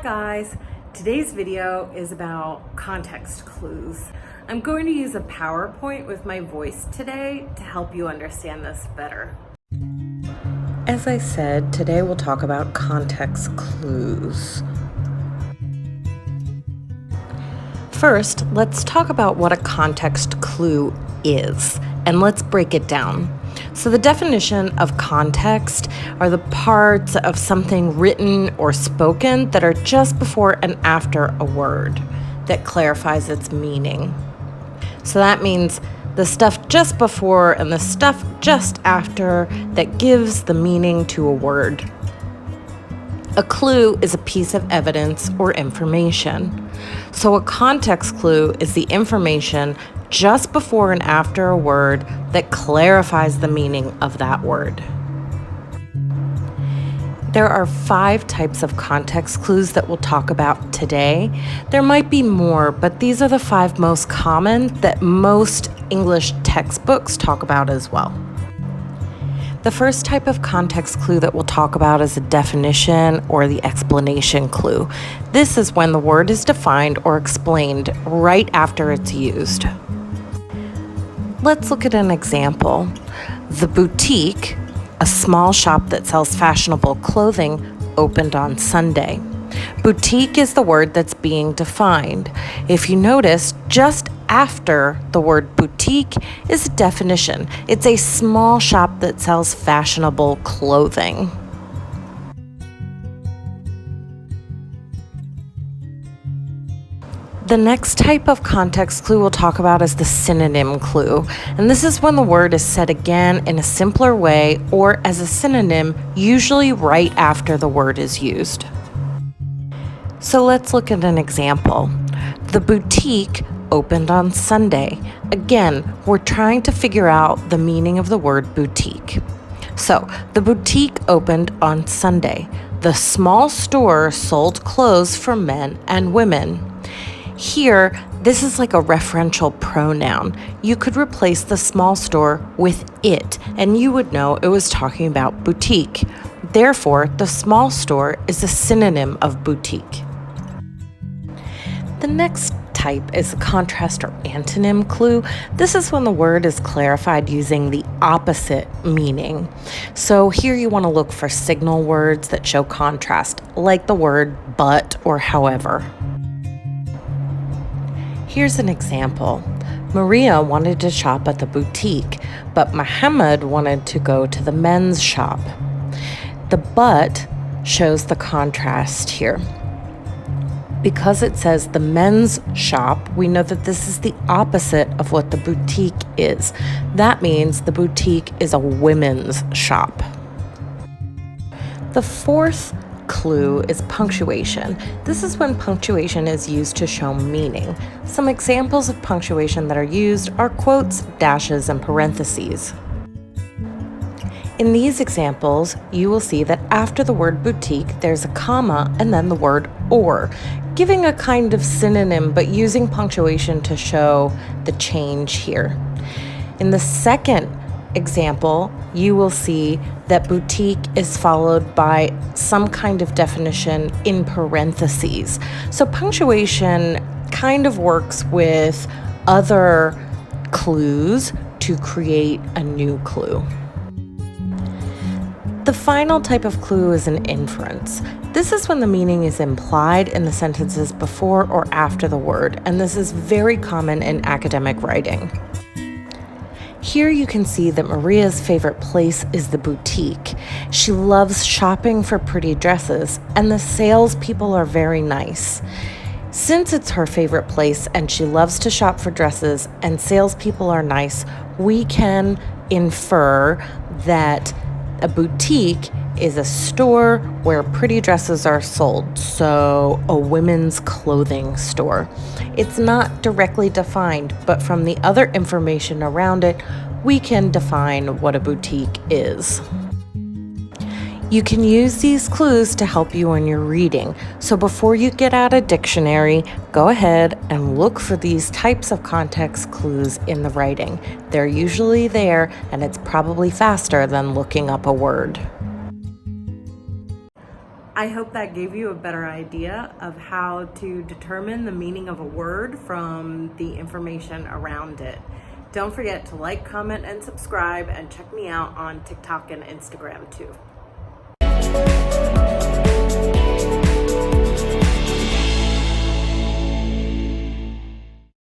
guys, today's video is about context clues. I'm going to use a PowerPoint with my voice today to help you understand this better. As I said, today we'll talk about context clues. First, let's talk about what a context clue is, and let's break it down. So the definition of context are the parts of something written or spoken that are just before and after a word that clarifies its meaning. So that means the stuff just before and the stuff just after that gives the meaning to a word. A clue is a piece of evidence or information. So a context clue is the information just before and after a word that clarifies the meaning of that word. There are 5 types of context clues that we'll talk about today. There might be more, but these are the 5 most common that most English textbooks talk about as well. The first type of context clue that we'll talk about is a definition or the explanation clue. This is when the word is defined or explained right after it's used. Let's look at an example. The boutique, a small shop that sells fashionable clothing, opened on Sunday. Boutique is the word that's being defined. If you notice, just after the word boutique is a definition. It's a small shop that sells fashionable clothing. The next type of context clue we'll talk about is the synonym clue. And this is when the word is said again in a simpler way or as a synonym, usually right after the word is used. So let's look at an example. The boutique opened on Sunday. Again, we're trying to figure out the meaning of the word boutique. So, the boutique opened on Sunday. The small store sold clothes for men and women. Here, this is like a referential pronoun. You could replace the small store with it, and you would know it was talking about boutique. Therefore, the small store is a synonym of boutique. The next type is a contrast or antonym clue. This is when the word is clarified using the opposite meaning. So here you want to look for signal words that show contrast, like the word but or however. Here's an example. Maria wanted to shop at the boutique, but Muhammad wanted to go to the men's shop. The but shows the contrast here. Because it says the men's shop, we know that this is the opposite of what the boutique is. That means the boutique is a women's shop. The fourth clue is punctuation. This is when punctuation is used to show meaning. Some examples of punctuation that are used are quotes, dashes, and parentheses. In these examples, you will see that after the word boutique, there's a comma and then the word or, giving a kind of synonym but using punctuation to show the change here. In the second example, you will see that boutique is followed by some kind of definition in parentheses. So punctuation kind of works with other clues to create a new clue. The final type of clue is an inference. This is when the meaning is implied in the sentences before or after the word, and this is very common in academic writing. Here you can see that Maria's favorite place is the boutique. She loves shopping for pretty dresses, and the salespeople are very nice. Since it's her favorite place and she loves to shop for dresses and salespeople are nice, we can infer that a boutique is a store where pretty dresses are sold, so a women's clothing store. It's not directly defined, but from the other information around it, we can define what a boutique is. You can use these clues to help you when you're reading. So before you get out a dictionary, go ahead and look for these types of context clues in the writing. They're usually there, and it's probably faster than looking up a word. I hope that gave you a better idea of how to determine the meaning of a word from the information around it. Don't forget to like, comment, and subscribe, and check me out on TikTok and Instagram too.